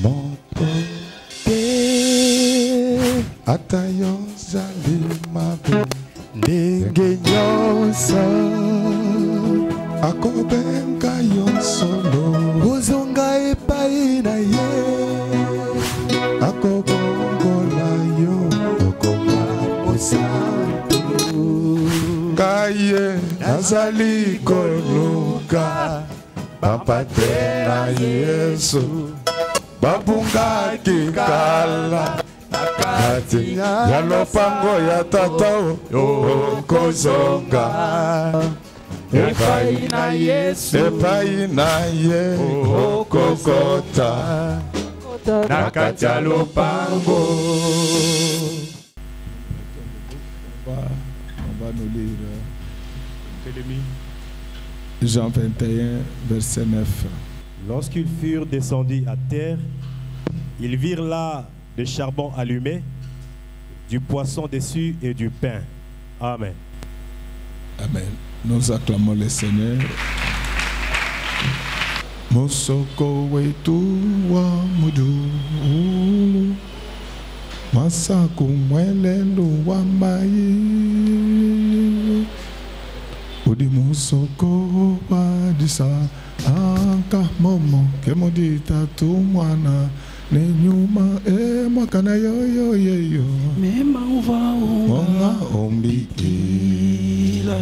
Mokote atayo zali mabe ndenge nyonso akobenga yo solo ozonga epai na ye akobongola yo okoma posantu kaye nazali koluka bapate na Yesu babunga kikala nakati ya lopango ya tata okozonga epai na Yesu okokota nakati ya lopango. On va nous lire Jean 21 verset 9. Lorsqu'ils furent descendus à terre, ils virent là des charbons allumés, du poisson dessus et du pain. Amen. Amen. Nous acclamons le Seigneur. Mosoko wetu wa mudulu masaku mwelelu wa mai udi musoko wa disa anka momo kemodita tu mwana ne nyuma mwakana yo mema uva ombikila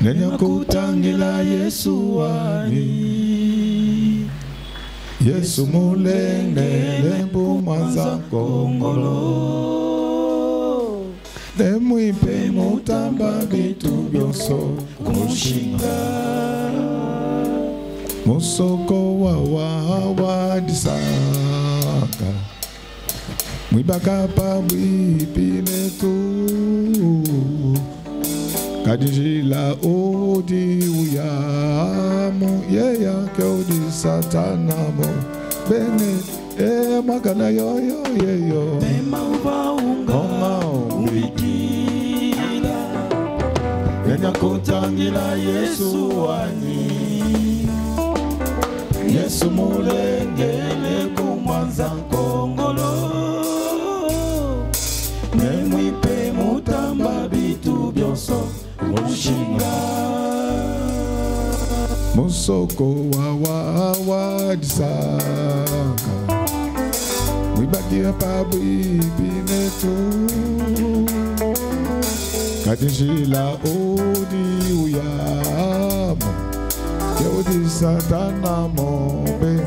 nenya kutangila Yesu wani Yesu mulengele mbumaza kongolo nemwipe mutamba bitu byonso kumushinga musoko wa disaka mwibaka pa mwipine tu kadijila odi uyamu yeya ke odi satanamo bene magana yo mema uvaunga umbikila nenya kutangila Yesu wani Yesu mulengele kumwanza kongolo nemwipe mutamba bitu byonso mushinga musoko wa disaka mwibakia pabwipine tu kadijila odi uyamu Yodi satana mobe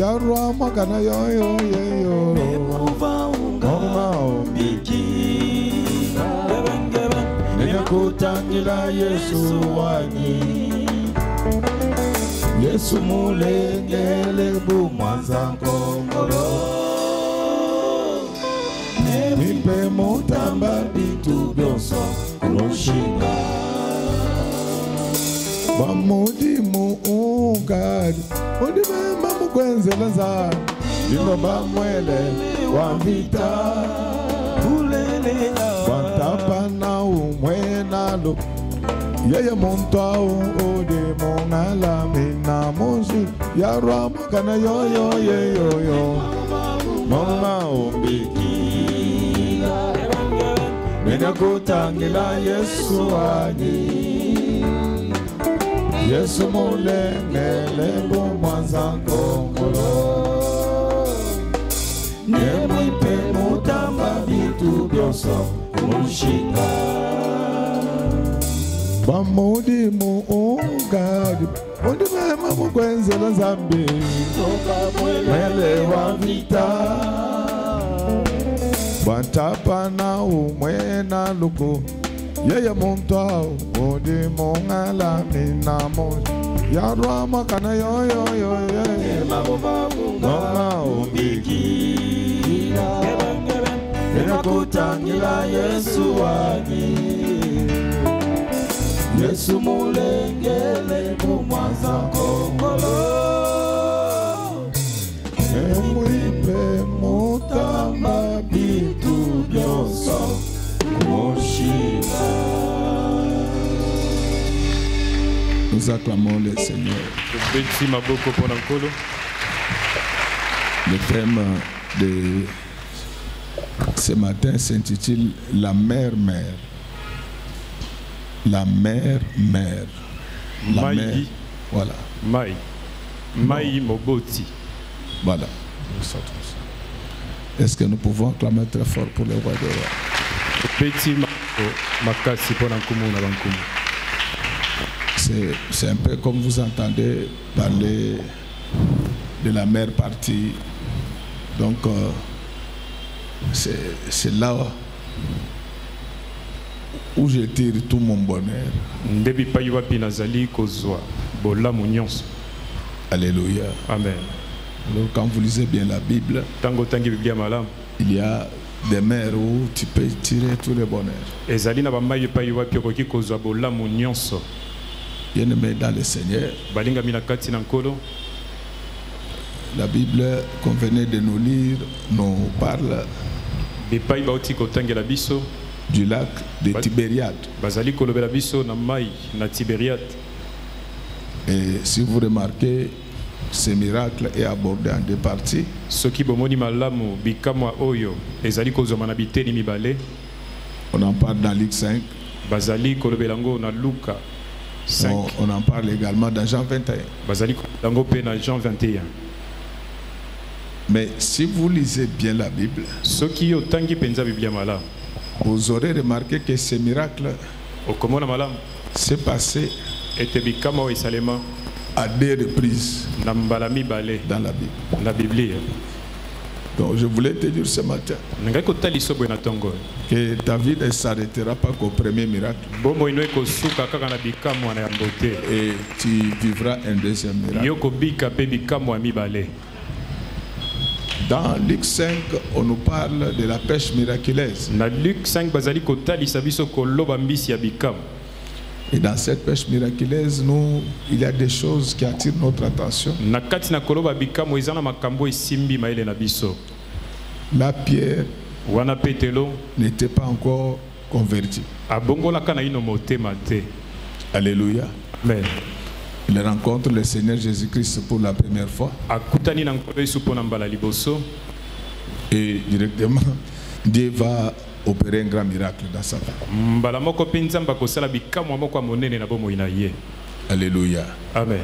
yarwa magana yo mama ombiki nenya kutangila Yesu wani Yesu mulengele bumwanza kongolo nemipe mutamba bitu byonso kumushinga bamudimu ungadi udimema mukwenzela zani lino bamwele wambita wantapa na umwenalo yeye muntwao udimu ngalamina muzi yarwa magana yo mama umbikila nenya kutangila Yesu wani Yesu mulengele bumwanza kongolo nemwipe mutamba bitu byonso kumushinga bamudimu ungadi udimema mukwenzela nzambi mwele wa vita bantapa na umwena luku yeye muntwao odi mongala minamo yarwa makana yo mama umbikila nenya kutangila Yesu wani Yesu mulengele kumwanza kongolo nemwipe mutamba bitu byonso kumushinga. Nous acclamons le Seigneur. Bénissez ma beaucoup pour l'encolo. Le thème de ce matin s'intitule La mère-mère. La mère-mère. La Maï. mère. Voilà. Maï. Maï Moboti. Voilà. Est-ce que nous pouvons acclamer très fort pour le roi des rois? Petit Makasi pour Nankumu Nabankumu. C'est un peu comme vous entendez parler de la mère partie. Donc, c'est là où je tire tout mon bonheur. Ndebi paiwa pinazali kozwa bolamu nyonso. Alléluia. Amen. Alors, quand vous lisez bien la Bible, Tango tangi Biblia malam. il y a des mers où tu peux tirer tout le bonheur. Ezali na bamayi paiwa piokoki kozwa bolamu nyonso. Bien-aimé dans le Seigneur, Balinga minakati nankolo. la Bible qu'on venait de nous lire nous parle Bipai bauti kotangela biso. du lac de Tibériade. Bazali kolobela biso na mai na Tibériade. Et si vous remarquez, ce miracle est abordé en deux parties. Soki bomoni malamu bikamwa oyo ezali kozoma na biteni mibale. On en parle dans Luc 5. Bazali kolobelango na Luka 5. On en parle également dans Jean 21. Bazali kolobelango pe na Jean 21. Mais si vous lisez bien la Bible, Soki yo tangi penza Biblia malam. vous aurez remarqué que ce miracle Okomona malam s'est passé ete bikama isalema à deux reprises na mbala mibale dans la Bible. na Biblia. Donc je voulais te dire ce matin Ngai kotali sobo na tongo. que ta vie ne s'arrêtera pas qu'au premier miracle. Bomo ino ekosuka kaka na bikama na yambote. Et tu vivras un deuxième miracle. Yoko bika pe bikama mibale. Dans Luc 5, on nous parle de la pêche miraculeuse. Na Luc 5 bazali kotali sabiso koloba mbisi ya bikama. Et dans cette pêche miraculeuse, il y a des choses qui attirent notre attention. Na kati na koloba bikama ezana makambo esimbi maele na biso. Là, Pierre Wana petelo n'était pas encore converti. abongola kana ino motema te. Alléluia. Amen. Il rencontre le Seigneur Jésus-Christ pour la première fois. Akutani na nkolo Yesu pona mbala liboso. Et directement, Dieu va opérer un grand miracle dans sa vie. Mbala moko pe nzamba kosala bikamwa moko ya monene na bomoi na ye. Alléluia. Amen.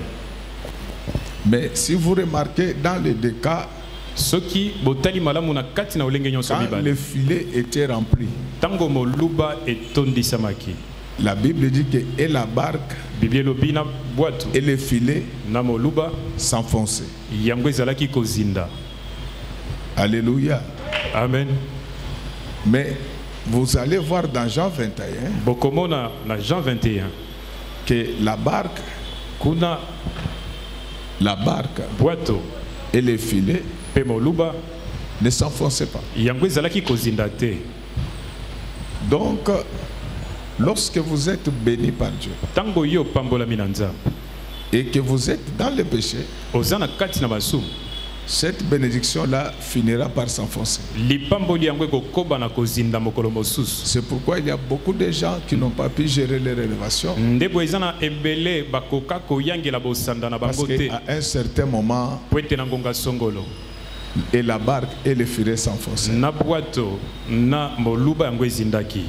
Mais si vous remarquez, dans les deux cas, Soki botali malamu na kati na olenge nyonso quand mibale. le filet était rempli, Tango moluba etondi samaki. la Bible dit que et la barque Biblia lobina boatu et le filet na moluba s'enfonçaient. yango ezalaki kozinda. Alléluia. Amen. Mais vous allez voir dans Jean 21 Bokomona na Jean 21 que la barque kuna boato et le filet pe moluba ne s'enfonçaient pas. yango ezalaki kozinda te. Donc, lorsque vous êtes béni par Dieu Tango yo pambola minanza et que vous êtes dans le péché, ozana kati na basum cette bénédiction-là finira par s'enfoncer. lipamboli yango ekokoba na kozinda mokolo mosusu. C'est pourquoi il y a beaucoup de gens qui n'ont pas pu gérer les élévations. Ndebo ezana ebele bakoka koyangela bosanda na Parce bango te qu'à un certain moment, po ete na ngonga songolo et la barque et le filet s'enfonçaient. na bwato na moluba yango ezindaki.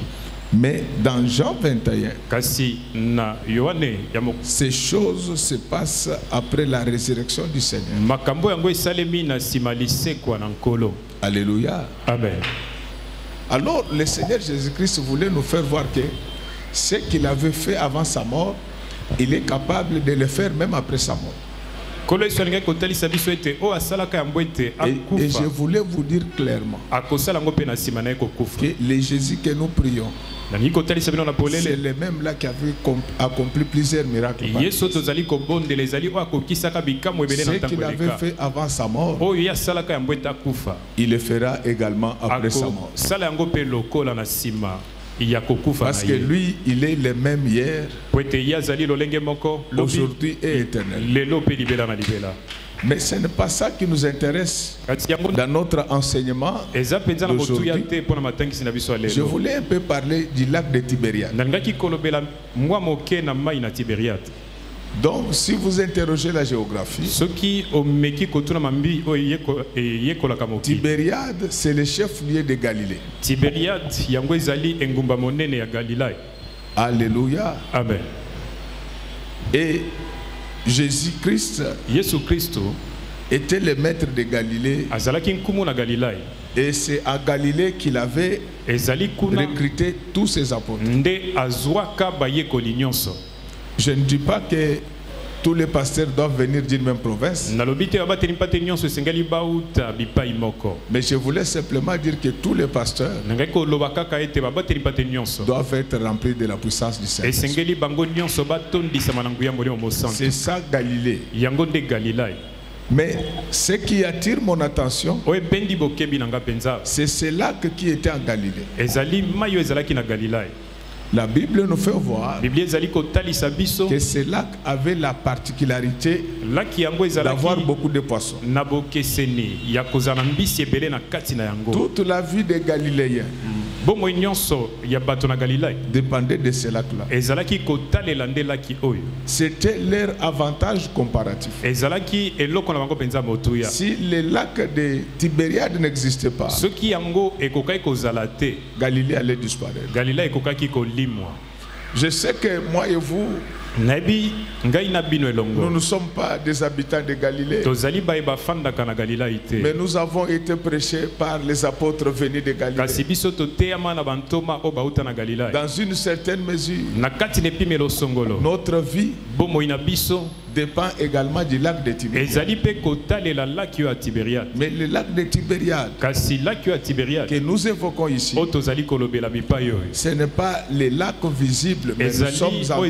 Mais dans Jean 21, Kasi na Yohane ya ces choses se passent après la résurrection du Seigneur. makambo yango esalemi na nsima lisekwa na nkolo. Alléluia. Amen. Alors le Seigneur Jésus-Christ voulait nous faire voir que ce qu'il avait fait avant sa mort, il est capable de le faire même après sa mort. Kolo Yesu alingaki kotalisa biso ete oyo asalaka yango ete Et je akufa voulais vous dire clairement akosala yango mpe na nsima na ye kokufa. que le Jésus que nous prions, Nalingi kotalisa bino na c'est polele le même là qui avait accompli plusieurs miracles. par yesu lui. tozali kobondela ezali oyo akokisaka bikamwa ebele na Ce ntango qu'il avait eleka fait avant sa mort, oyo ye asalaka yango ete akufa il le fera également après sa mort. akosala yango mpe lokola na nsima ya kokufa Parce na que ye lui, il est le même hier, po ete ye azali lolenge moko lobi aujourd'hui et éternel. lelo mpe libela na libela. Mais ce n'est pas ça qui nous intéresse Kasi yango dans notre enseignement. eza mpenza na kotuya d'aujourd'hui. te mpo na matangisi na biso ya Je lelo. voulais un peu parler du lac de Tibériade. nalingaki kolobela mwa moke na mai na Tibériade. Donc, si vous interrogez la géographie, Tibériade, c'est le chef-lieu de Galilée. Alléluia. Amen. Et Jésus-Christ était le maître de Galilée. Et c'est à Galilée qu'il avait recruté tous ses apôtres. Je ne dis pas que tous les pasteurs doivent venir d'une même province. Mais je voulais simplement dire que tous les pasteurs doivent être remplis de la puissance du Seigneur. C'est ça Galilée. Mais ce qui attire mon attention, c'est cela qui était en Galilée. La Bible nous fait voir que cela avait la particularité d'avoir beaucoup de poissons. Toute la vie des Galiléens dépendait de ce lac-là. C'était leur avantage comparatif. Si le lac de Tibériade n'existait pas, Galilée allait disparaître. Je sais que moi et vous, nous ne sommes pas des habitants de Galilée, mais nous avons été prêchés par les apôtres venus de Galilée. Dans une certaine mesure, notre vie dépend également du lac de Tibériade. Mais le lac de Tibériade que nous évoquons ici, ce n'est pas le lac visible, mais nous sommes en train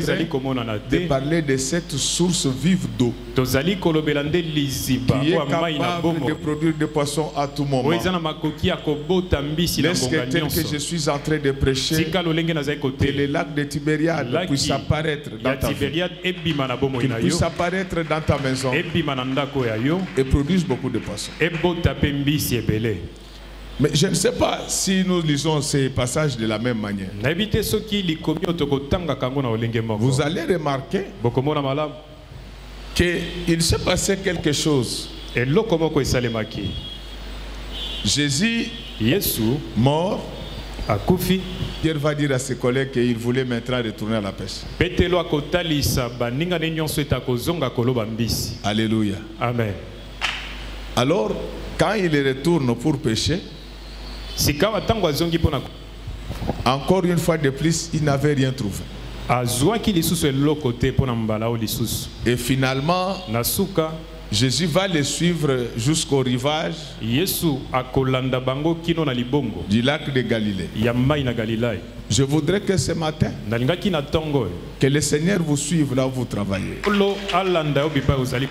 de parler de cette source vive d'eau qui est capable de produire des poissons à tout moment. Est-ce que tel que je suis en train de prêcher, que le lac de Tibériade puisse apparaître dans ta vie, qu'il puisse apparaître dans ta maison et produise beaucoup de poissons. Mais je ne sais pas si nous lisons ces passages de la même manière. Vous allez remarquer qu'il s'est passé quelque chose. Jésus mort. Pierre va dire à ses collègues qu'il voulait maintenant retourner à la pêche. Alléluia. Amen. Alors, quand il retourne pour pêcher, encore une fois de plus, il n'avait rien trouvé. Et finalement, Jésus va les suivre jusqu'au rivage du lac de Galilée. Je voudrais que ce matin, que le Seigneur vous suive là où vous travaillez.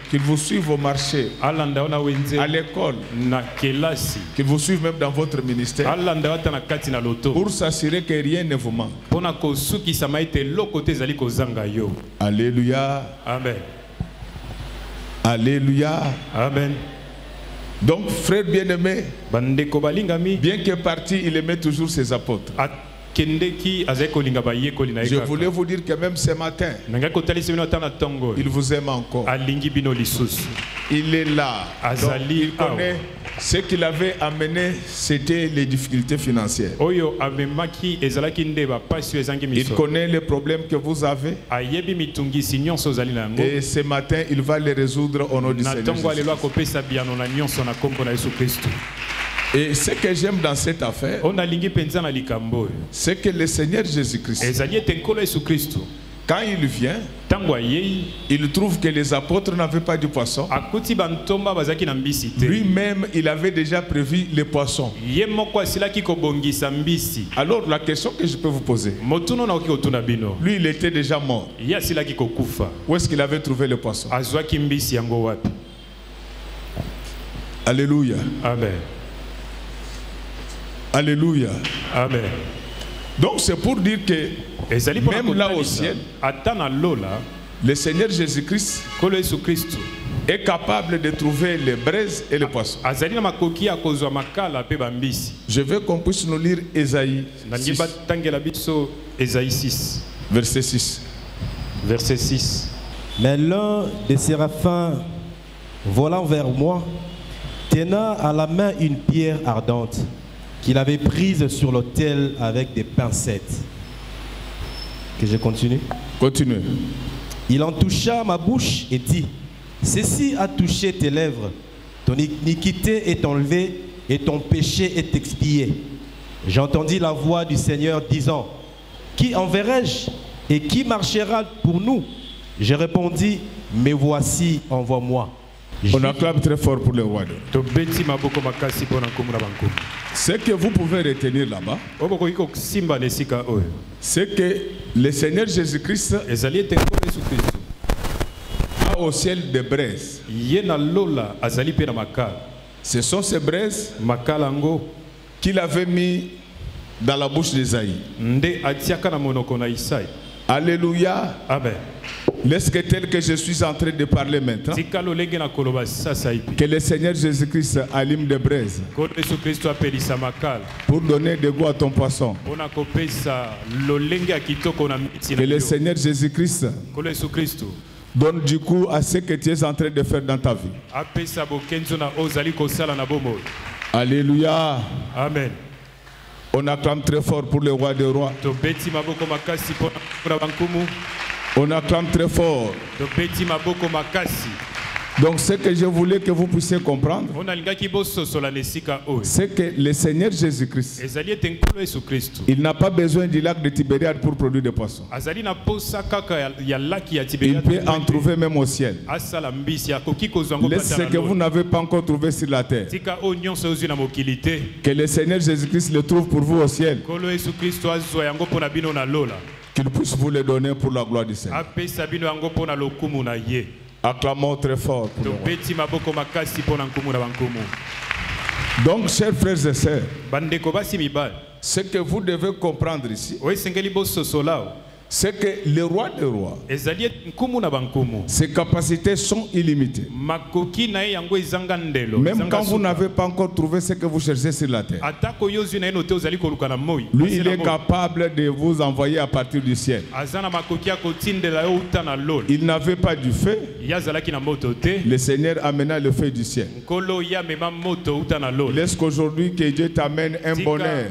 Qu'il vous suive au marché, à l'école, qu'il vous suive même dans votre ministère, pour s'assurer que rien ne vous manque. Alléluia. Amen. Alléluia. Amen. Donc, frère bien-aimé, bien que parti, il aimait toujours ses apôtres. Je voulais vous dire que même ce matin, il vous aime encore. Il est là. Donc, il connaît ce qu'il avait amené, c'était les difficultés financières. Il connaît les problèmes que vous avez. Et ce matin, il va les résoudre au nom du Seigneur Jésus. Et ce que j'aime dans cette affaire, c'est que le Seigneur Jésus-Christ, quand il vient, il trouve que les apôtres n'avaient pas du poisson. Lui-même, il avait déjà prévu les poissons. Alors, la question que je peux vous poser, lui, il était déjà mort. Où est-ce qu'il avait trouvé les poissons? Alléluia. Amen. Alléluia. Amen. Donc c'est pour dire que même là au ciel, le Seigneur Jésus-Christ est capable de trouver les braises et les poissons. Je veux qu'on puisse nous lire Ésaïe 6. verset 6. Verset 6. Mais l'un des séraphins volant vers moi, tenant à la main une pierre ardente qu'il avait prise sur l'autel avec des pincettes. Que je continue? Continue. Il en toucha ma bouche et dit, ceci a touché tes lèvres, ton iniquité est enlevée et ton péché est expié. J'entendis la voix du Seigneur disant, qui enverrai-je et qui marchera pour nous? Je répondis, mais voici, envoie-moi. On acclame très fort pour le roi. Ce que vous pouvez retenir là-bas, c'est que le Seigneur Jésus-Christ a au ciel des braises. Ce sont ces braises qu'il avait mis dans la bouche d'Ésaïe. Alléluia. Amen. Laisse que tel que je suis en train de parler maintenant, que le Seigneur Jésus-Christ allume des braises pour donner de goût à ton poisson. Que le Seigneur Jésus-Christ donne du goût à ce que tu es en train de faire dans ta vie. Alléluia. Amen. On acclame très fort pour le roi des rois. On acclame très fort. Donc ce que je voulais que vous puissiez comprendre, c'est que le Seigneur Jésus-Christ, il n'a pas besoin du lac de Tibériade pour produire des poissons. Il peut en trouver même au ciel. Laisse ce que vous n'avez pas encore trouvé sur la terre. Que le Seigneur Jésus-Christ le trouve pour vous au ciel. Qu'il puisse vous le donner pour la gloire du Seigneur. Acclamons très fort pour le roi. Donc, chers frères et sœurs, ce que vous devez comprendre ici, c'est que le roi des rois, ses capacités sont illimitées. Même quand vous n'avez pas encore trouvé ce que vous cherchez sur la terre, lui, il est capable de vous envoyer à partir du ciel. Il n'avait pas du feu. Le Seigneur amena le feu du ciel. Laisse qu'aujourd'hui que Dieu t'amène un bonheur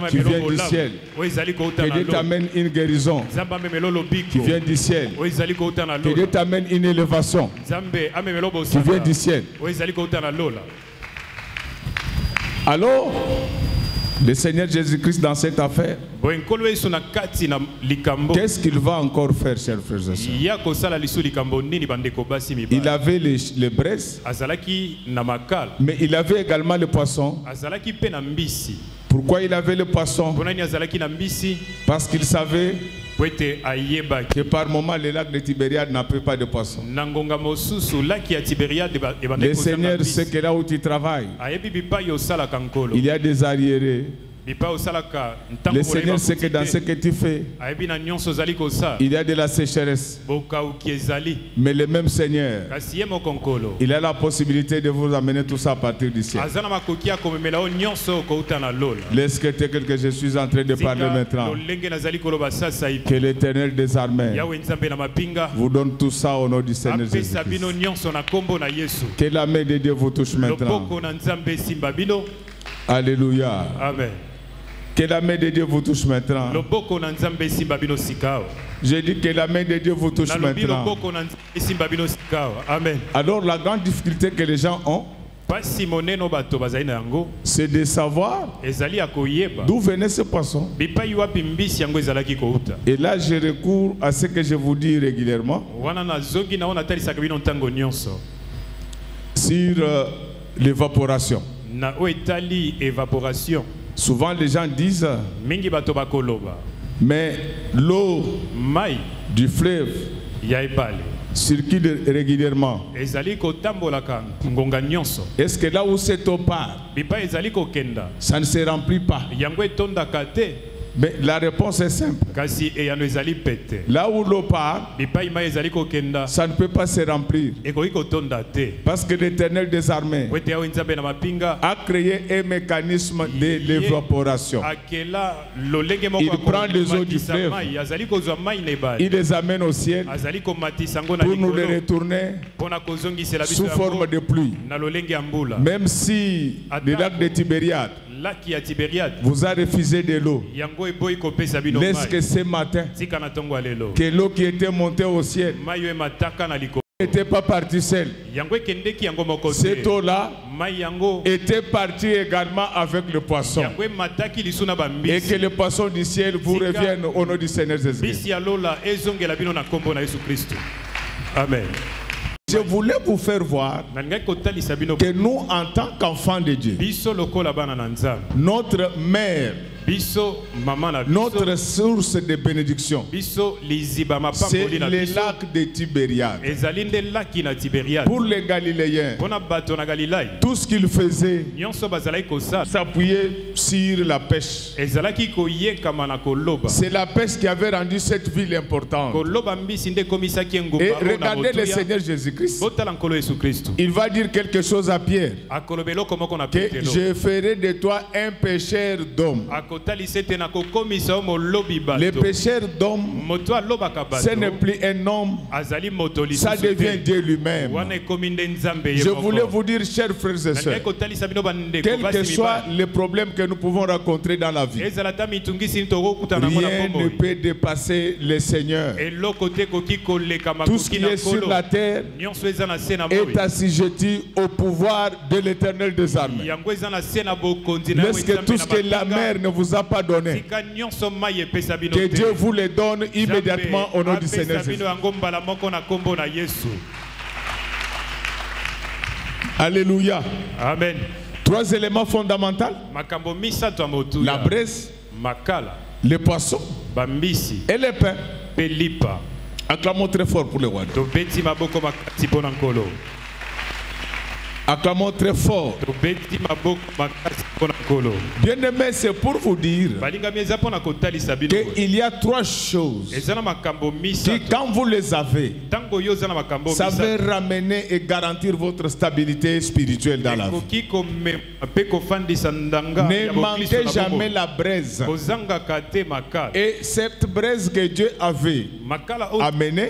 qui vient du ciel. Que Dieu t'amène une guérison qui vient du ciel. Que Dieu t'amène une élévation qui vient du ciel. Alors, le Seigneur Jésus-Christ dans cette affaire, qu'est-ce qu'il va encore faire, chers frères et sœurs? Il avait les braises, mais il avait également le poisson. Pourquoi il avait le poisson? Parce qu'il savait que par moment le lac de Tibériade n'a pas de poisson. Le Seigneur sait que là où tu travailles, il y a des arriérés. Le Seigneur sait que dans ce que tu fais, il y a de la sécheresse. Mais le même Seigneur, il a la possibilité de vous amener tout ça à partir du ciel. Laisse que tel que je suis en train de parler maintenant, que l'Éternel des armées vous donne tout ça au nom du Seigneur Jésus-Christ. Que la main de Dieu vous touche maintenant. Alléluia. Amen. Que la main de Dieu vous touche maintenant. J'ai dit que la main de Dieu vous touche maintenant. Amen. Alors la grande difficulté que les gens ont, c'est de savoir d'où venait ce poisson. Et là je recours à ce que je vous dis régulièrement sur l'évaporation. Souvent les gens disent, mais l'eau du fleuve circule régulièrement. Est-ce que là où cette eau part, ça ne se remplit pas? Mais la réponse est simple. Là où l'eau part, ça ne peut pas se remplir. Parce que l'Éternel des armées a créé un mécanisme de l'évaporation. Il prend les eaux du fleuve, il les amène au ciel pour nous les retourner sous forme de pluie. Même si le lac de Tibériade vous a refusé de l'eau, laisse que ce matin, que l'eau qui était montée au ciel n'était pas partie seule. Cette eau-là était partie également avec le poisson. Et que le poisson du ciel vous revienne au nom du Seigneur Jésus-Christ. Amen. Je voulais vous faire voir que nous, en tant qu'enfants de Dieu, notre mère, notre source de bénédiction, c'est le lac de Tibériade. Pour les Galiléens, tout ce qu'ils faisaient s'appuyait sur la pêche. C'est la pêche qui avait rendu cette ville importante. Et regardez le Seigneur Jésus-Christ. Il va dire quelque chose à Pierre, que je ferai de toi un pêcheur d'hommes. Le pécheur d'homme, ce n'est plus un homme, ça devient Dieu lui-même. Je voulais vous dire, chers frères et sœurs, quel que soit les problèmes que nous pouvons rencontrer dans la vie, rien ne peut dépasser le Seigneur. Tout ce qui est sur la terre est assujetti au pouvoir de l'Éternel des armées. Laisse que tout ce que la mer ne vous a pas donné, que Dieu vous les donne immédiatement au nom du Seigneur Jésus. Alléluia. Amen. 3 éléments fondamentaux: la braise, le poisson et le pain. Acclamons très fort pour le roi. Acclamons très fort. Bien aimé, c'est pour vous dire qu'il y a 3 choses qui, quand vous les avez, ça va ramener et garantir votre stabilité spirituelle dans la vie. Ne manquez jamais la braise. Et cette braise que Dieu avait amenée,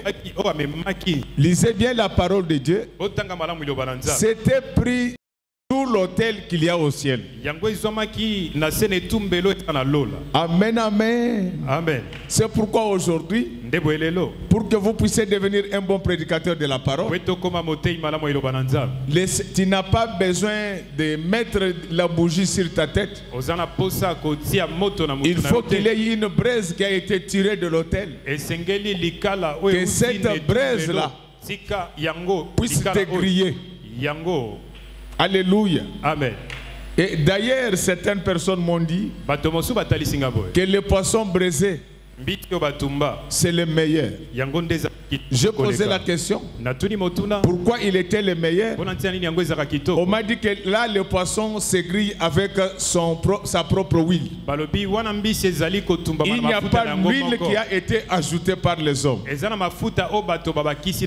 lisez bien la parole de Dieu, c'était pris tout l'autel qu'il y a au ciel. Amen, amen. Amen. C'est pourquoi aujourd'hui, pour que vous puissiez devenir un bon prédicateur de la parole, tu n'as pas besoin de mettre la bougie sur ta tête. Il faut qu'il y ait une braise qui a été tirée de l'autel. Que cette braise-là puisse te griller. Alléluia. Amen. Et d'ailleurs, certaines personnes m'ont dit que le poisson braisé, c'est le meilleur. Je posais la question, pourquoi il était le meilleur? On m'a dit que là, le poisson se grille avec sa propre huile. Il n'y a pas d'huile qui a été ajoutée par les hommes.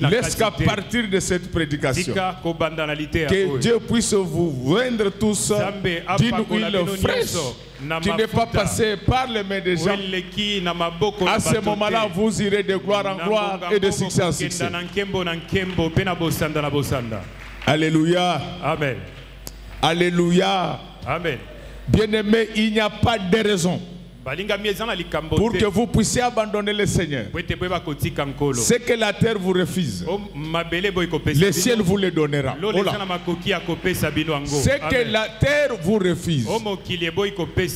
Laisse qu'à partir de cette prédication, que Dieu puisse vous vendre tous d'une huile fraîche, qui n'est pas passé par les mains des gens. À ce moment-là, vous irez de gloire en gloire et de succès en succès. Alléluia. Amen. Alléluia. Amen. Bien-aimé, il n'y a pas de raison pour que vous puissiez abandonner le Seigneur. Ce que la terre vous refuse, le ciel vous le donnera. Ce que la terre vous refuse,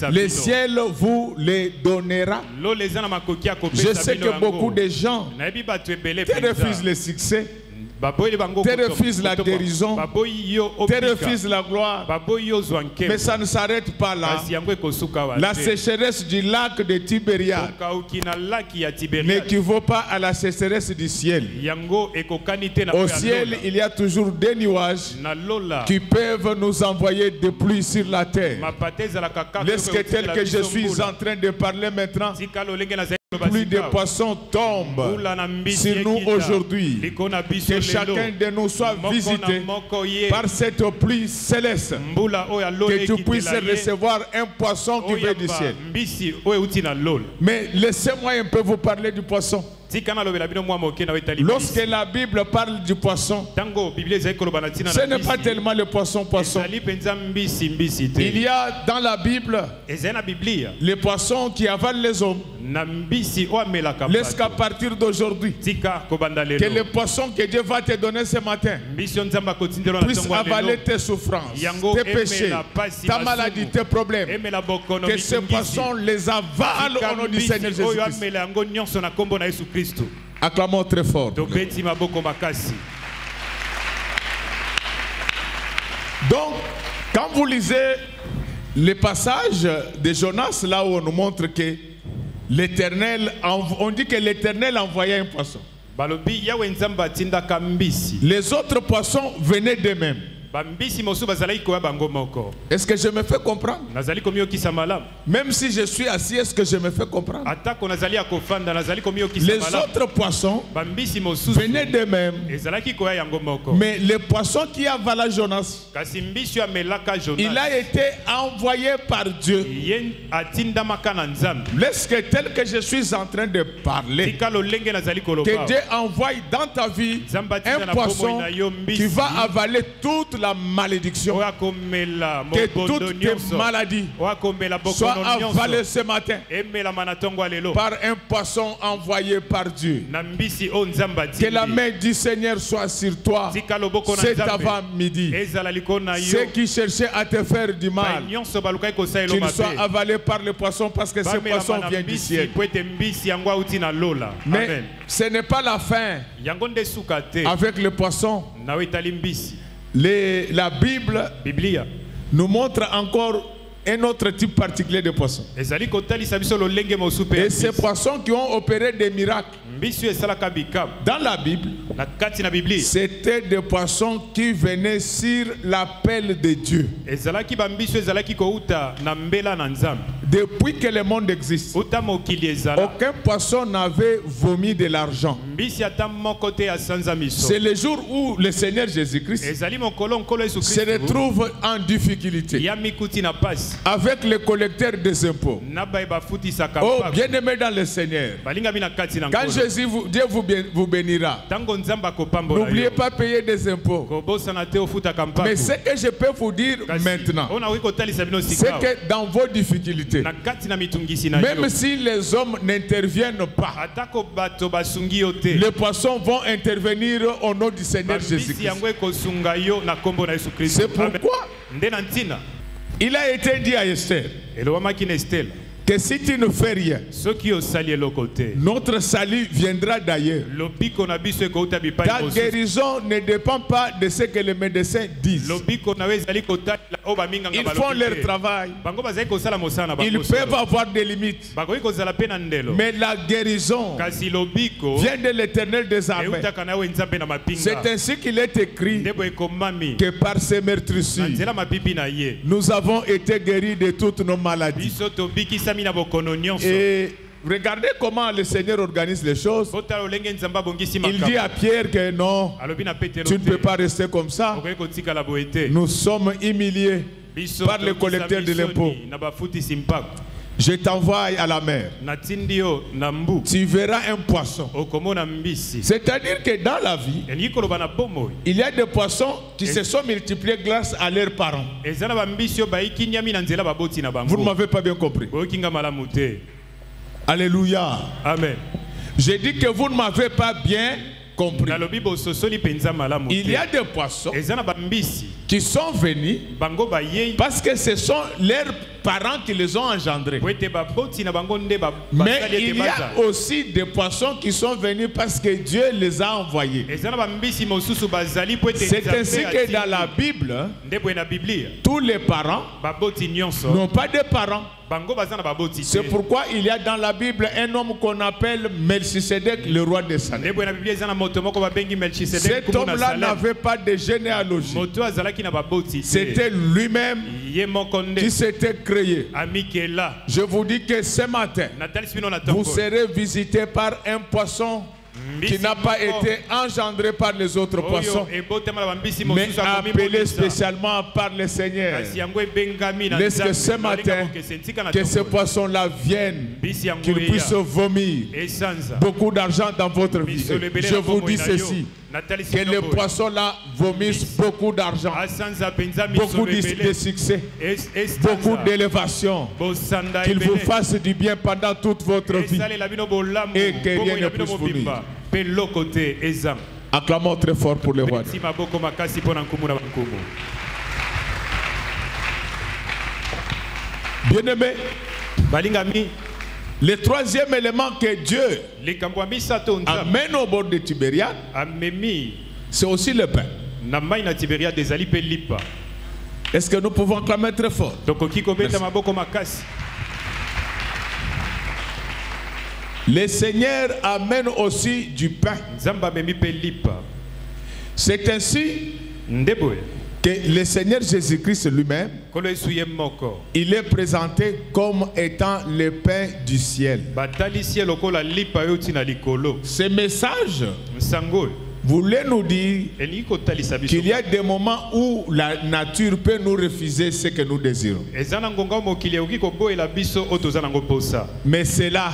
le ciel vous le donnera. Je sais que beaucoup de gens qui refusent le succès Tu refuses la guérison, tu refuses la gloire. Mais ça ne s'arrête pas là. La sécheresse du lac de Tibériade n'équivaut pas à la sécheresse du ciel. Au ciel, il y a toujours des nuages qui peuvent nous envoyer des pluies sur la terre. Est-ce que tel que je suis en train de parler maintenant, plus de poissons tombent sur nous aujourd'hui. Que chacun de nous soit visité par cette pluie céleste. Que tu puisses recevoir un poisson qui vient du ciel. Mais laissez-moi un peu vous parler du poisson. Lorsque la Bible parle du poisson, ce n'est pas tellement le poisson. Il y a dans la Bible les poissons qui avalent les hommes. Laisse qu'à partir d'aujourd'hui, que les poissons que Dieu va te donner ce matin puissent avaler tes souffrances, tes péchés, ta maladie, tes problèmes. Que ces poissons les avalent au nom du Seigneur Jésus-Christ. Acclamons très fort. Donc, quand vous lisez les passages de Jonas, là où on nous montre que l'Éternel, on dit que l'Éternel envoyait un poisson. Les autres poissons venaient d'eux-mêmes. Est-ce que je me fais comprendre? Même si je suis assis, est-ce que je me fais comprendre? Les autres poissons venaient d'eux-mêmes. Mais le poisson qui avala Jonas, il a été envoyé par Dieu. Est-ce que tel que je suis en train de parler, que Dieu envoie dans ta vie un poisson qui va avaler toute la malédiction, que toutes tes maladies soient avalées ce matin par un poisson envoyé par Dieu. Que la main du Seigneur soit sur toi cet avant-midi. Ceux qui cherchaient à te faire du mal, qu'ils soient avalés par le poisson, parce que ce poisson vient du ciel. Mais ce n'est pas la fin avec le poisson. La Bible nous montre encore un autre type particulier de poisson. Et ces poissons qui ont opéré des miracles dans la Bible, c'était des poissons qui venaient sur l'appel de Dieu. Depuis que le monde existe, aucun poisson n'avait vomi de l'argent. C'est le jour où le Seigneur Jésus-Christ se retrouve en difficulté avec le collecteur des impôts. Oh, bien-aimé dans le Seigneur, quand Dieu vous bénira, n'oubliez pas de payer des impôts. Mais ce que je peux vous dire maintenant, c'est que dans vos difficultés, même si les hommes n'interviennent pas, les poissons vont intervenir au nom du Seigneur Jésus-Christ. C'est pourquoi il a été dit à Esther que si tu ne fais rien, notre salut viendra d'ailleurs. Ta guérison ne dépend pas de ce que les médecins disent. Ils font leur travail. Ils peuvent avoir des limites. Mais la guérison vient de l'Éternel des armées. C'est ainsi qu'il est écrit que par ces meurtrissures, nous avons été guéris de toutes nos maladies. Et regardez comment le Seigneur organise les choses. Il dit à Pierre que non, tu ne peux pas rester comme ça. Nous sommes humiliés par le collecteur de l'impôt. Je t'envoie à la mer. Tu verras un poisson. C'est-à-dire que dans la vie, il y a des poissons qui se sont multipliés grâce à leurs parents. Vous ne m'avez pas bien compris. Alléluia. Amen. J'ai dit que vous ne m'avez pas bien compris. Il y a des poissons qui sont venus parce que ce sont leurs parents qui les ont engendrés. Mais il y a aussi des poissons qui sont venus parce que Dieu les a envoyés. C'est ainsi que dans la Bible, tous les parents n'ont pas de parents. C'est pourquoi il y a dans la Bible un homme qu'on appelle Melchisedec, le roi de Salem. Cet homme-là n'avait pas de généalogie. C'était lui-même qui s'était créé. Je vous dis que ce matin, vous serez visité par un poisson qui n'a pas été engendré par les autres poissons, mais appelé spécialement par le Seigneur. Laisse que ce matin, que ces poissons-là viennent, qu'ils puissent vomir beaucoup d'argent dans votre vie. Je vous dis ceci, que les poissons-là vomissent beaucoup d'argent, beaucoup de succès, beaucoup d'élévation, qu'ils vous fassent du bien pendant toute votre vie et que rien ne puisse vous nuire. Acclamons très fort pour le roi. Bien-aimé, le troisième élément que Dieu amène au bord de Tibériade, c'est aussi le pain. Est-ce que nous pouvons acclamer très fort? Merci. Le Seigneur amène aussi du pain. C'est ainsi que le Seigneur Jésus-Christ lui-même, il est présenté comme étant le pain du ciel. Ce message voulait nous dire qu'il y a des moments où la nature peut nous refuser ce que nous désirons. Mais cela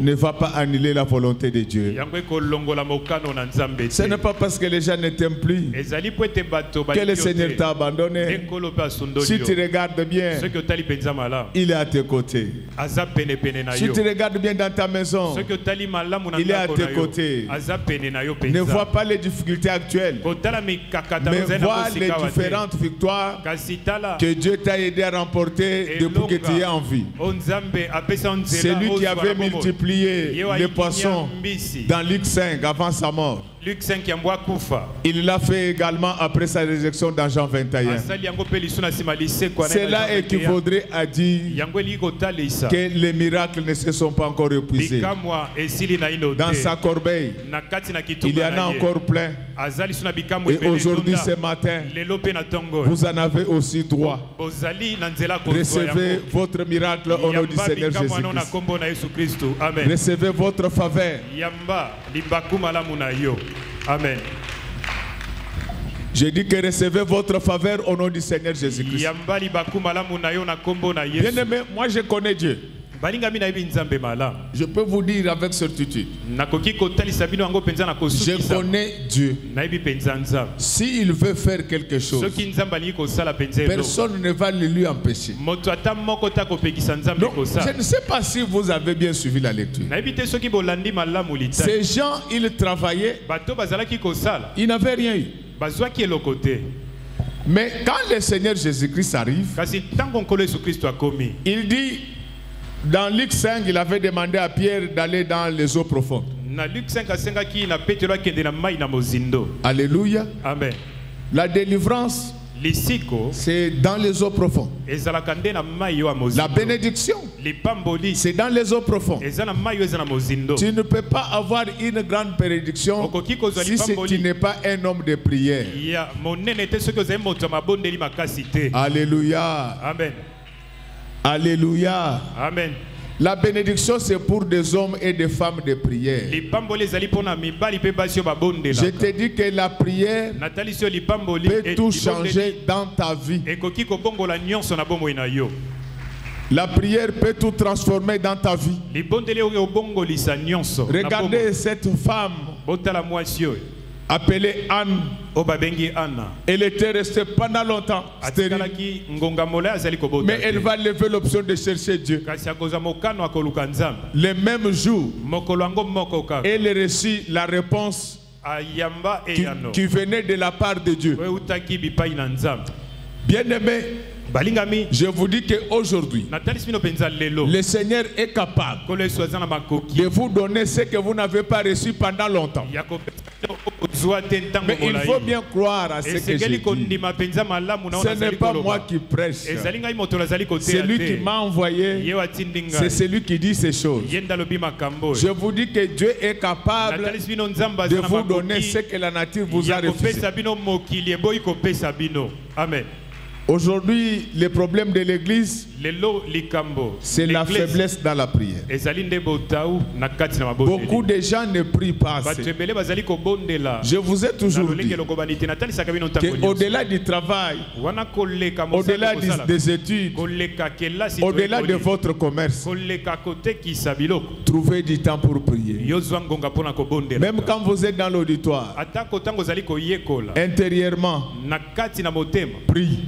ne va pas annuler la volonté de Dieu. Ce n'est pas parce que les gens ne t'aiment plus que le Seigneur t'a abandonné. Si tu regardes bien, il est à tes côtés. Si tu regardes bien dans ta maison, il est à tes côtés. Ne vois pas les difficultés actuelles, mais vois les différentes victoires que Dieu t'a aidé à remporter depuis que tu es en vie. C'est lui qui avait multiplié les poissons dans Luc 5 avant sa mort. Il l'a fait également après sa résurrection dans Jean 21. Cela équivaudrait à dire que les miracles ne se sont pas encore épuisés. Dans sa corbeille, il y en a encore plein. Et aujourd'hui, ce matin, vous en avez aussi droit. Recevez votre miracle au nom du Seigneur Jésus-Christ. Recevez votre faveur. Amen. Je dis que recevez votre faveur au nom du Seigneur Jésus-Christ. Bien-aimé, moi je connais Dieu. Je peux vous dire avec certitude, je connais Dieu. S'il veut faire quelque chose, personne ne va le lui empêcher. Donc, je ne sais pas si vous avez bien suivi la lecture. Ces gens, ils travaillaient, ils n'avaient rien eu. Mais quand le Seigneur Jésus-Christ arrive, il dit, dans Luc 5, il avait demandé à Pierre d'aller dans les eaux profondes. Alléluia. Amen. La délivrance, c'est dans les eaux profondes. La bénédiction, c'est dans les eaux profondes. Tu ne peux pas avoir une grande bénédiction si tu n'es pas un homme de prière. Alléluia. Amen. Alléluia. Amen. La bénédiction, c'est pour des hommes et des femmes de prière. Je te dis que la prière peut tout changer dans ta vie. La prière peut tout transformer dans ta vie. Regardez cette femme appelée Anne. Elle était restée pendant longtemps stérile. Mais elle va lever l'option de chercher Dieu. Le même jour, elle reçut la réponse qui venait de la part de Dieu. Bien-aimé, Je vous dis qu'aujourd'hui, le Seigneur est capable de vous donner ce que vous n'avez pas reçu pendant longtemps. Mais il faut bien croire à ce que je dis. Ce n'est pas moi qui prêche. C'est lui qui m'a envoyé. C'est celui qui dit ces choses. Je vous dis que Dieu est capable de vous donner ce que la nature vous a refusé. Amen. Aujourd'hui, le problème de l'église, c'est la faiblesse dans la prière. Beaucoup de gens ne prient pas assez. Je vous ai toujours dit qu'au-delà du travail, au-delà des études, au-delà de votre commerce, trouvez du temps pour prier. Même quand vous êtes dans l'auditoire, intérieurement, prie.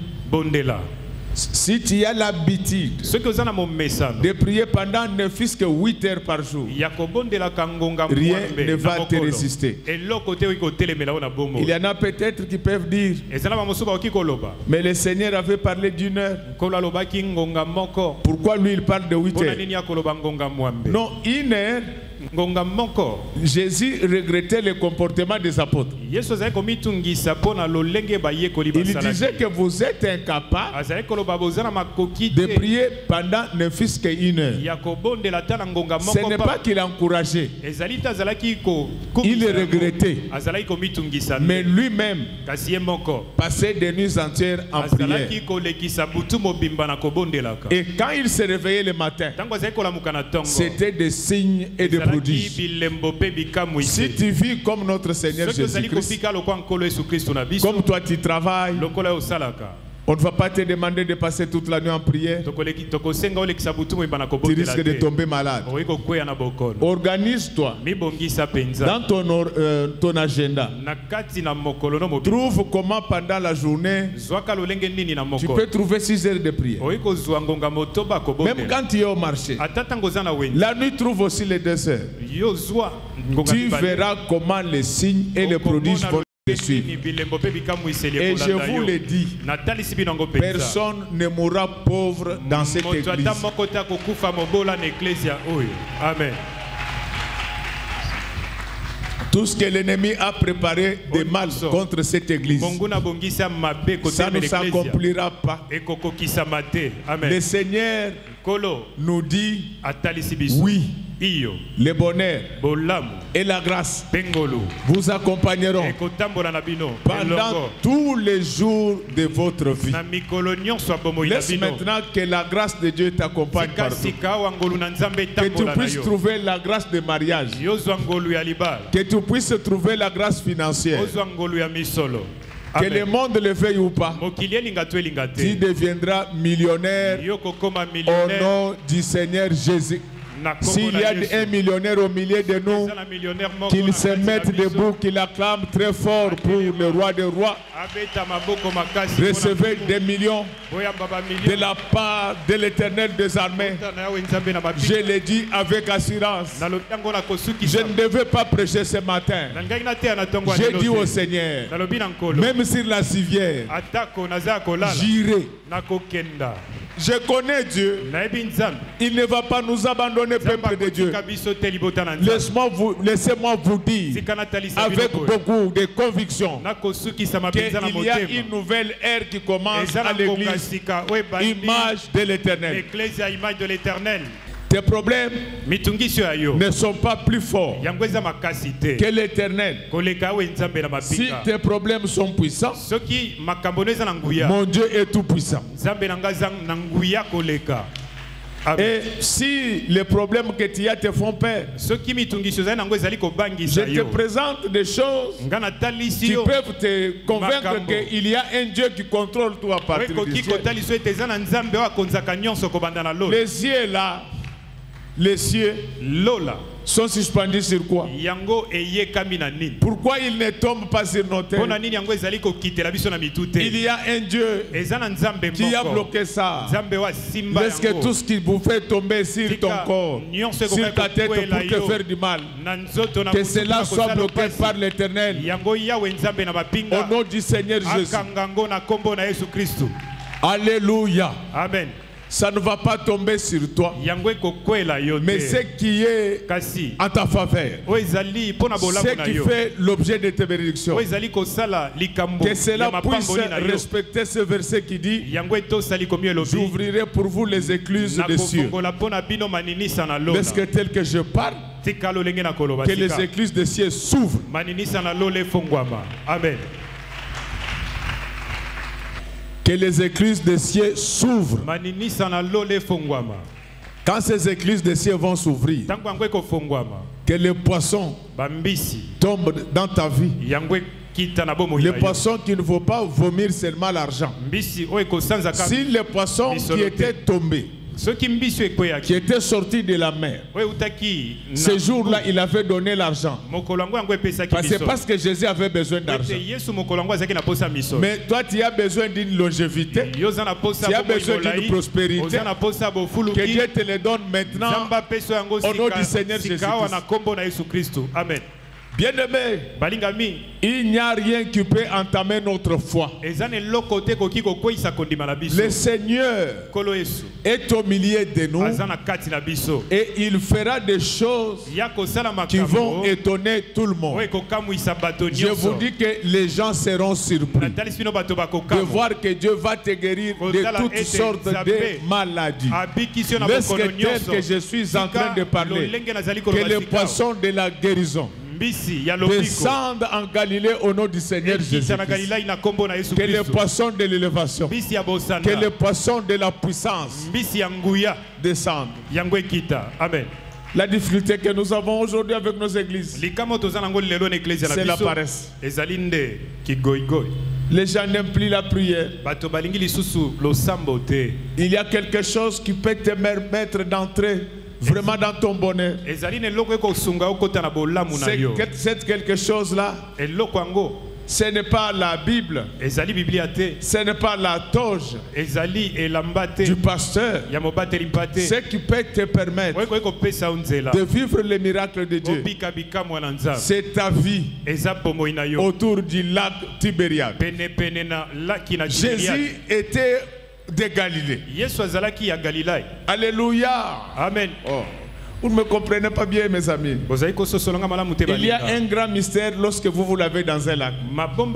Si tu as l'habitude de prier pendant ne fût-ce que 8 heures par jour, rien ne va te résister. Il y en a peut-être qui peuvent dire, mais le Seigneur avait parlé d'1 heure. Pourquoi lui il parle de 8 heures? Non, 1 heure. Jésus regrettait le comportement des apôtres. Il disait que vous êtes incapables de prier pendant ne fût-ce qu'1 heure. Ce n'est pas qu'il encourageait, il regrettait. Mais lui-même passait des nuits entières en prière. Et quand il se réveillait le matin, c'était des signes et des prodiges. Si tu vis comme notre Seigneur Jésus-Christ, comme toi tu travailles, on ne va pas te demander de passer toute la nuit en prière. Tu risques de tomber malade. Organise-toi dans ton agenda. Trouve comment pendant la journée tu peux trouver 6 heures de prière. Même quand tu es au marché, la nuit trouve aussi les 2 heures. Tu verras comment les signes et les prodiges vont. Et je vous le dis, personne ne mourra pauvre dans cette église. Amen. Tout ce que l'ennemi a préparé de mal contre cette église, ça ne s'accomplira pas. Le Seigneur nous dit oui. Le bonheur et la grâce vous accompagneront pendant tous les jours de votre vie. Laisse maintenant que la grâce de Dieu t'accompagne partout. Que tu puisses trouver la grâce de mariage. Que tu puisses trouver la grâce financière. Que le monde le veuille ou pas, tu deviendras millionnaire au nom du Seigneur Jésus. S'il y a un millionnaire au milieu de nous, qu'il se mette debout, qu'il acclame très fort pour le roi des rois. Recevez des millions de la part de l'Éternel des armées. Je l'ai dit avec assurance. Je ne devais pas prêcher ce matin. J'ai dit au Seigneur, même sur la civière, j'irai. Je connais Dieu. Il ne va pas nous abandonner, peuple de Dieu. Laissez-moi vous dire avec beaucoup de conviction qu'il y a une nouvelle ère qui commence à l'église. Image de l'Éternel. Tes problèmes ne sont pas plus forts que l'Éternel. Si tes problèmes sont puissants, mon Dieu est tout puissant. Et si les problèmes que tu as te font peur, je te présente des choses qui peuvent te convaincre qu'il y a un Dieu qui contrôle tout à partir du ciel. Les cieux là, les cieux sont suspendus sur quoi? Pourquoi ils ne tombent pas sur nos têtes? Il y a un Dieu qui a bloqué ça. Est-ce que tout ce qui vous fait tomber sur ton corps, sur ta tête pour te faire du mal, que cela soit bloqué par l'Éternel au nom du Seigneur Jésus? Alléluia. Amen. Ça ne va pas tomber sur toi. Mais ce qui est en ta faveur, ce qui fait l'objet de tes bénédictions, que cela puisse respecter ce verset qui dit: j'ouvrirai pour vous les écluses des cieux. Parce que tel que je parle, que les écluses des cieux s'ouvrent. Amen. Que les écluses des cieux s'ouvrent. Quand ces écluses des cieux vont s'ouvrir, que les poissons tombent dans ta vie. Les poissons qui ne vont pas vomir seulement l'argent. Si les poissons qui étaient tombés, qui était sorti de la mer, ce jour-là, il avait donné l'argent. Parce que Jésus avait besoin d'argent. Mais toi, tu as besoin d'une longévité, tu as besoin d'une prospérité. Que Dieu te le donne maintenant au nom du Seigneur Jésus-Christ. Amen. Bien-aimé, il n'y a rien qui peut entamer notre foi. Le Seigneur est au milieu de nous et il fera des choses qui vont étonner tout le monde. Je vous dis que les gens seront surpris de voir que Dieu va te guérir de toutes sortes de maladies. Laisse que je suis en train de parler, que les poissons de la guérison descendent en Galilée au nom du Seigneur Jésus. Que les poissons de l'élévation, que les poissons de la puissance descendent. Amen. La difficulté que nous avons aujourd'hui avec nos églises, c'est la paresse. Les gens n'aiment plus la prière. Il y a quelque chose qui peut te permettre d'entrer vraiment dans ton bonheur. C'est quelque chose-là. Ce n'est pas la Bible. Ce n'est pas la toge du pasteur. Ce qui peut te permettre de vivre les miracles de Dieu, c'est ta vie autour du lac Tibériade. Jésus était de Galilée. Alléluia. Amen. Oh. Vous ne me comprenez pas bien, mes amis. Il y a un grand mystère lorsque vous l'avez dans un lac. Vous ne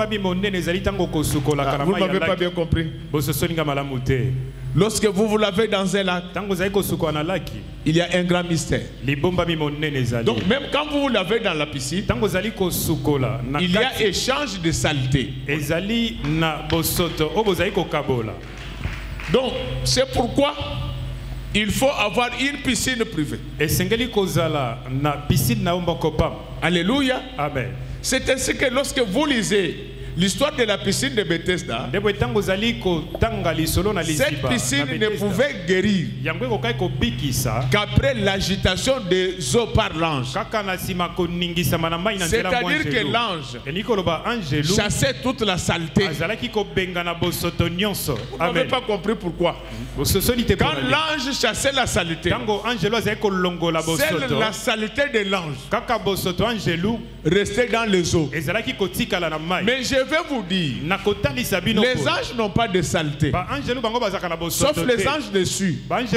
m'avez pas bien compris. Lorsque vous l'avez dans un lac, il y a un grand mystère. Donc même quand vous l'avez dans la piscine, il y a échange de saleté. Donc c'est pourquoi il faut avoir une piscine privée. Alléluia. Amen. C'est ainsi que lorsque vous lisez l'histoire de la piscine de Bethesda, cette piscine ne pouvait guérir qu'après l'agitation des eaux par l'ange. C'est-à-dire que l'ange chassait toute la saleté. Vous n'avez pas compris pourquoi. Quand l'ange chassait la saleté, seule la saleté de l'ange restait dans les eaux. Mais je vais vous dire, les anges n'ont pas de saleté, sauf les anges dessus. Si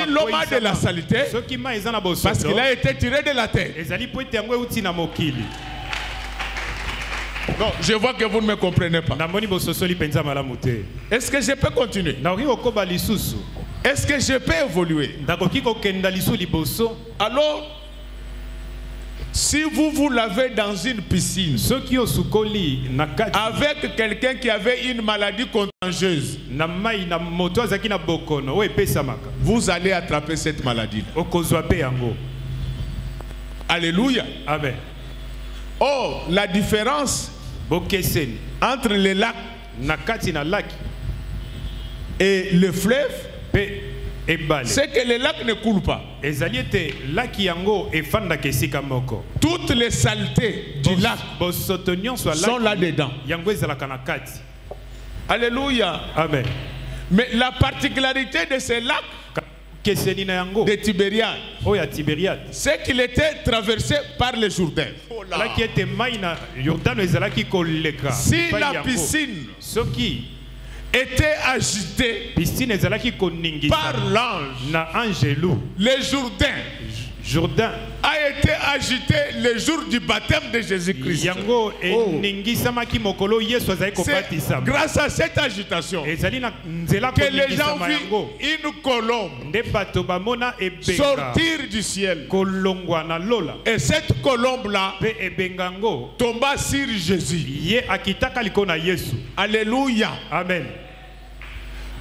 l'homme a de la saleté, parce qu'il a été tiré de la terre. Non, je vois que vous ne me comprenez pas. Est-ce que je peux continuer? Est-ce que je peux évoluer? Alors, si vous l'avez dans une piscine avec quelqu'un qui avait une maladie contagieuse, vous allez attraper cette maladie. Alléluia. Amen. Oh, la différence entre les lacs et le fleuve, c'est que les lacs ne coulent pas. Toutes les saletés du lac sont là-dedans. Alléluia. Amen. Mais la particularité de ces lacs de Tibériade, c'est qu'il était traversé par le Jourdain. Si la piscine était agité par l'ange. Le Jourdain a été agité le jour du baptême de Jésus-Christ. C'est grâce à cette agitation que les gens virent une colombe sortir du ciel. Et cette colombe-là tomba sur Jésus. Alléluia. Amen.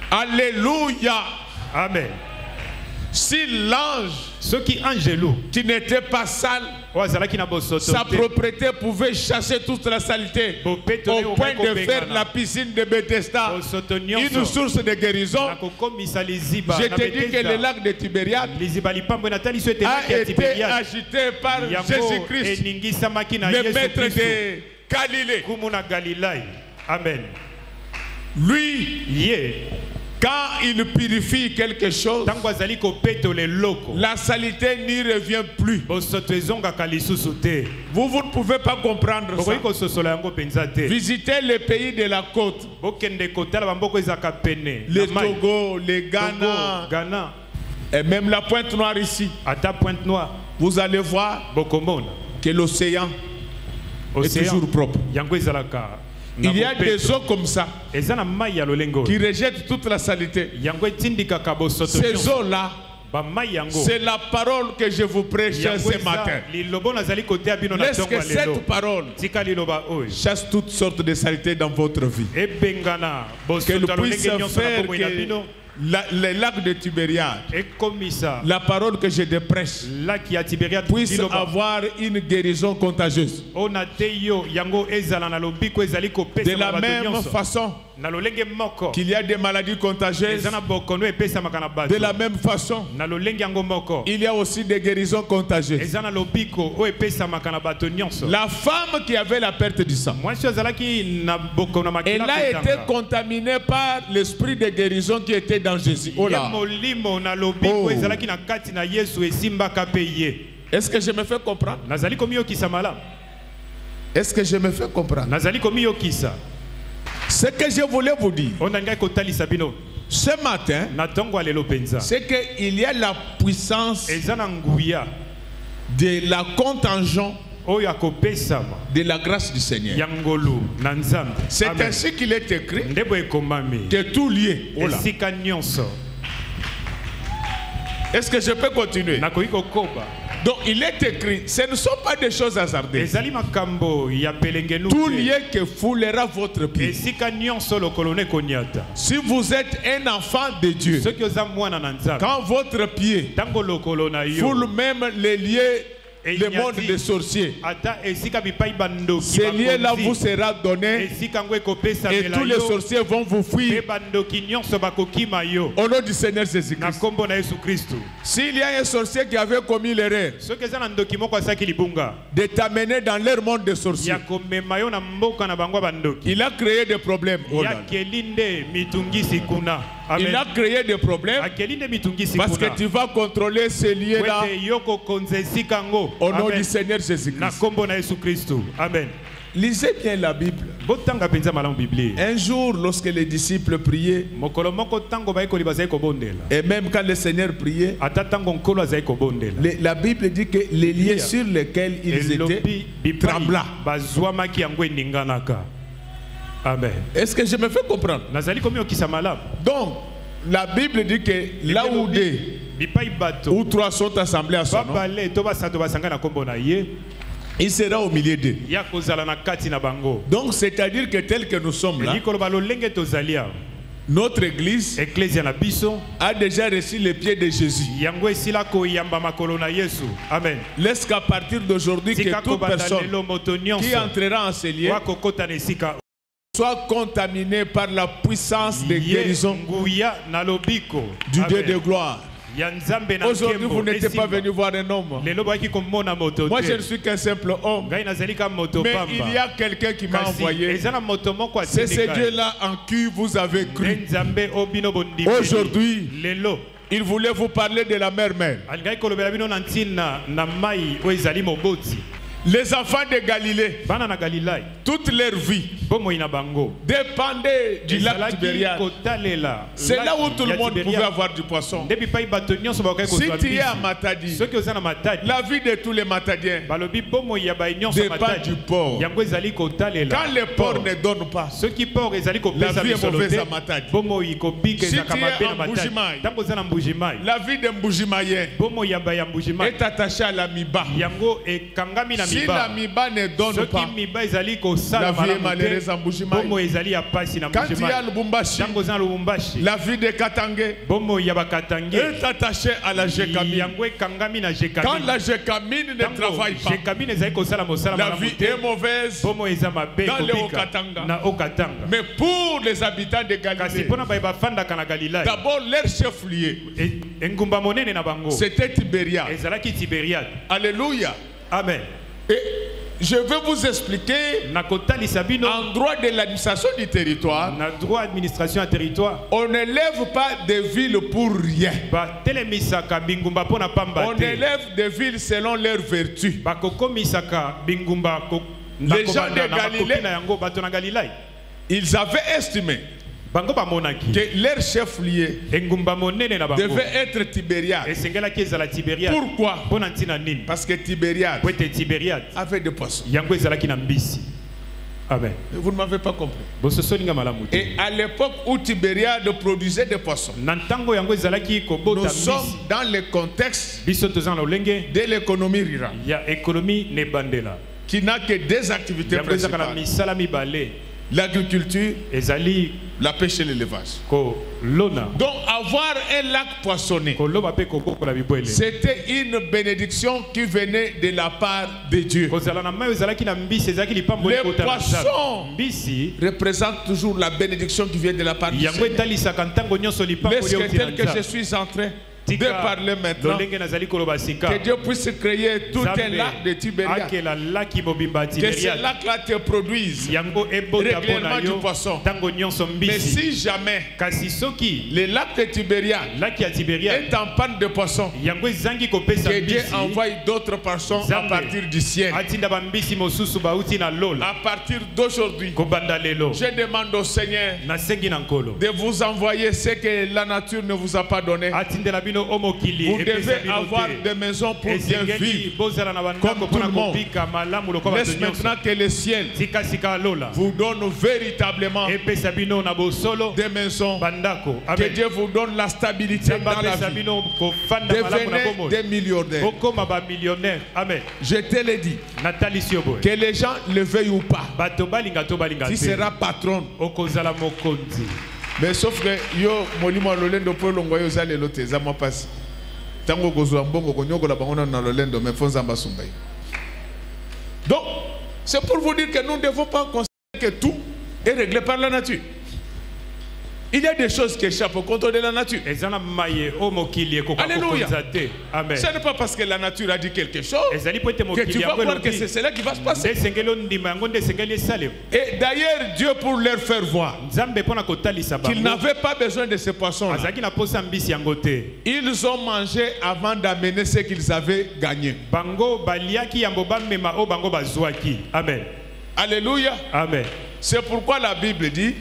Alléluia. Amen. Si l'ange qui n'était pas sale, sa propriété pouvait chasser toute la saleté au point de faire la piscine de Bethesda une source de guérison, je te dis que le lac de Tibériade a été agité par Jésus-Christ, le maître de Galilée. Amen. Lui, quand il purifie quelque chose, la saleté n'y revient plus. Vous ne pouvez pas comprendre ça. Visitez les pays de la côte, le Togo, le Ghana, et même la Pointe-Noire ici. Vous allez voir que l'océan est toujours propre. Il y a des eaux comme ça qui rejettent toute la saleté. Ces eaux-là, c'est la parole que je vous prêche ce matin. Laisse que cette parole chasse toutes sortes de saletés dans votre vie. Qu'elle puisse faire que le lac de Tibériade, la parole que je te prêche, puisse avoir une guérison contagieuse. De la même façon qu'il y a des maladies contagieuses, de la même façon, il y a aussi des guérisons contagieuses. La femme qui avait la perte du sang, elle a été contaminée par l'esprit de guérison qui était dans Jésus. Oh là. Oh. Est-ce que je me fais comprendre? Est-ce que je me fais comprendre? Ce que je voulais vous dire ce matin, c'est qu'il y a la puissance de la contingent de la grâce du Seigneur. C'est ainsi qu'il est écrit que tout lié. Est-ce que je peux continuer? Donc il est écrit, ce ne sont pas des choses hasardeuses. Tout lié que foulera votre pied. Si vous êtes un enfant de Dieu, quand votre pied foule même les liés, le monde des sorciers, ces liens-là vous sera donné et tous les sorciers vont vous fuir au nom du Seigneur Jésus-Christ. S'il y a un sorcier qui avait commis l'erreur de t'amener dans leur monde des sorciers, il a créé des problèmes. Il a créé des problèmes parce que tu vas contrôler ces liens-là au nom du Seigneur Jésus-Christ. Amen. Lisez bien la Bible. Un jour, lorsque les disciples priaient, et même quand le Seigneur priait, la Bible dit que les liens sur lesquels ils étaient tremblaient. Amen. Est-ce que je me fais comprendre? Donc, la Bible dit que là où deux ou trois sont assemblés à son nom, il sera au milieu d'eux. Donc, c'est-à-dire que tel que nous sommes là, notre église a déjà reçu les pieds de Jésus. Amen. Laisse qu'à partir d'aujourd'hui, que toute personne qui entrera en ces lieux soit contaminé par la puissance de guérison du Dieu de gloire. Aujourd'hui, vous n'êtes pas venu voir un homme. Moi, je ne suis qu'un simple homme. Mais il y a quelqu'un qui m'a envoyé. C'est ce Dieu-là en qui vous avez cru. Aujourd'hui, il voulait vous parler de la mère-mère. Les enfants de Galilée, toute leur vie, dépendaient du lac Tibériade. C'est là où tout le monde pouvait avoir du poisson. Si tu es à Matadi, la vie de tous les Matadiens dépend du port. Quand les ports ne donnent pas, la vie est mauvaise à Matadi. Si tu es en Mbujimaï, la vie de Mbujimaïen est attachée à la Miba. Si la Miba ne donne pas, la vie est malheureuse en Mbujimaï. Quand tu es à Lubumbashi, la vie de Katangé est attachée à la Jekamine. Quand la Jekamine ne travaille pas, la vie est mauvaise dans le Haut-Katanga. Mais pour les habitants de Galilée, d'abord leur chef-lieu, c'était Tibériade. Alléluia. Amen. Et je vais vous expliquer en droit de l'administration du territoire. On n'élève pas des villes pour rien. On élève des villes selon leurs vertus. Les gens de Galilée, ils avaient estimé que leur chef-lieu devait être Tibériade. Pourquoi? Parce que Tibériade avait des poissons. Amen. Vous ne m'avez pas compris. Et à l'époque où Tibériade produisait des poissons, nous sommes dans le contexte de l'économie rurale, qui n'a que deux activités principales: l'agriculture, la pêche et l'élevage. Donc avoir un lac poissonné, c'était une bénédiction qui venait de la part de Dieu. Les poissons représentent toujours la bénédiction qui vient de la part de Dieu. Est-ce que tel que je suis en train de parler maintenant, que Dieu puisse créer tout un lac de Tibériade, que ce lac-là te produise régulièrement du poisson. Mais si jamais le lac de Tibériade est en panne de poisson, que Dieu envoie d'autres poissons à partir du ciel. À partir d'aujourd'hui, je demande au Seigneur de vous envoyer ce que la nature ne vous a pas donné. Vous devez avoir des maisons pour bien vivre comme tout le monde. Laisse maintenant que le ciel vous donne véritablement des maisons. Que Dieu vous donne la stabilité dans la vie. Devenez des millionnaires. Amen. Je te l'ai dit, que les gens le veuillent ou pas, tu seras patron. Mais sauf que yo molimo lolendo po longo yo zale lote za mo passe tango kozwa mbongo konyokola bangona na lolendo mais fonza mbasumba. Donc c'est pour vous dire que nous ne devons pas considérer que tout est réglé par la nature. Il y a des choses qui échappent au contrôle de la nature. Alléluia. Amen. Ce n'est pas parce que la nature a dit quelque chose que tu vas voir que c'est cela qui va se passer. Et d'ailleurs, Dieu, pour leur faire voir qu'ils n'avaient pas besoin de ces poissons-là, ils ont mangé avant d'amener ce qu'ils avaient gagné. Amen. Alléluia. Amen. C'est pourquoi la Bible dit,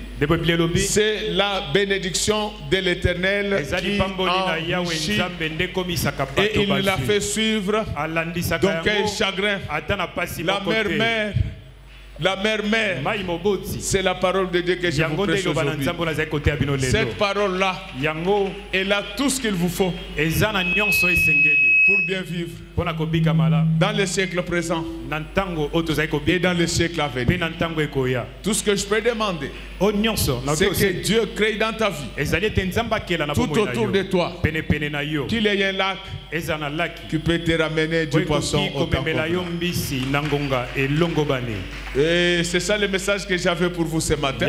c'est la bénédiction de l'Éternel qui enrichit et il l'a fait suivre. Donc quel chagrin. La mère, c'est la parole de Dieu que je vous prêche aujourd'hui. Cette parole-là, elle a tout ce qu'il vous faut pour bien vivre dans le siècle présent et dans le siècle à venir. Tout ce que je peux demander, c'est que Dieu crée dans ta vie, tout autour de toi, qu'il y ait un lac qui peut te ramener du poisson au temps. Et c'est ça le message que j'avais pour vous ce matin.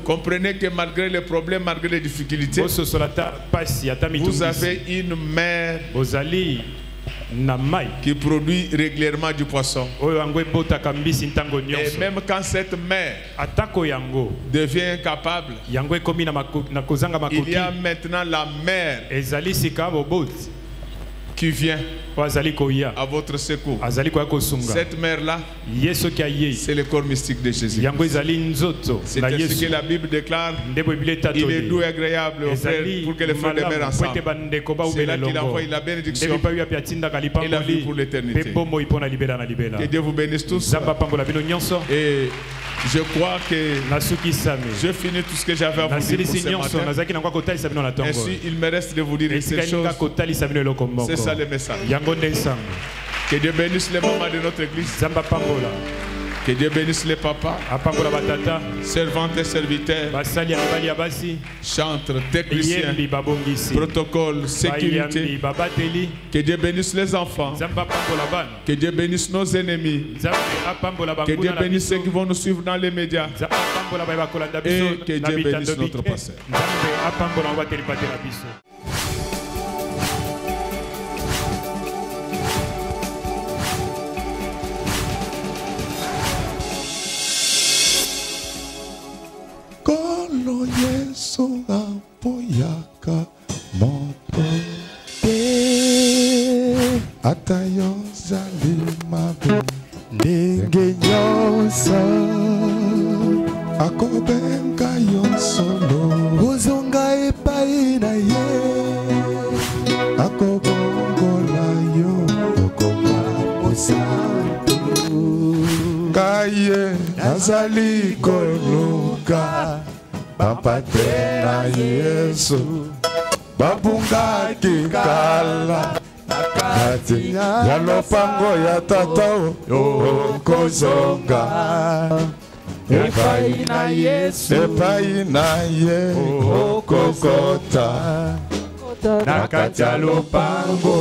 Comprenez que malgré les problèmes, malgré les difficultés, vous avez une mère qui produit régulièrement du poisson. Et même quand cette mère devient incapable, il y a maintenant la mère qui vient à votre secours. Cette mère-là, c'est le corps mystique de Jésus. C'est ce que la Bible déclare. Il est doux et agréable aux frères pour que les frères demeurent ensemble. C'est là qu'il envoie la bénédiction et la vie pour l'éternité. Que Dieu vous bénisse tous. Et je crois que je finis tout ce que j'avais à vous dire pour ce matin. Ainsi, il me reste de vous dire ces choses. C'est ça le message. Que Dieu bénisse les mamans de notre église. Que Dieu bénisse les papas, servantes et serviteurs, chantres, techniciens, protocole, sécurité. Que Dieu bénisse les enfants. Que Dieu bénisse nos ennemis. Que Dieu bénisse ceux qui vont nous suivre dans les médias. Et que Dieu bénisse notre pasteur. Kolo Yesu apoyaka moto te atayo zali mabe ndenge nyonso akobenga yo solo ozonga epai na ye akobongola yo okoma posantu kaye nazali koluka Bapate na Yesu babunga kikala nakati ya lopango ya tata okozonga epai na Yesu okokota nakati ya lopango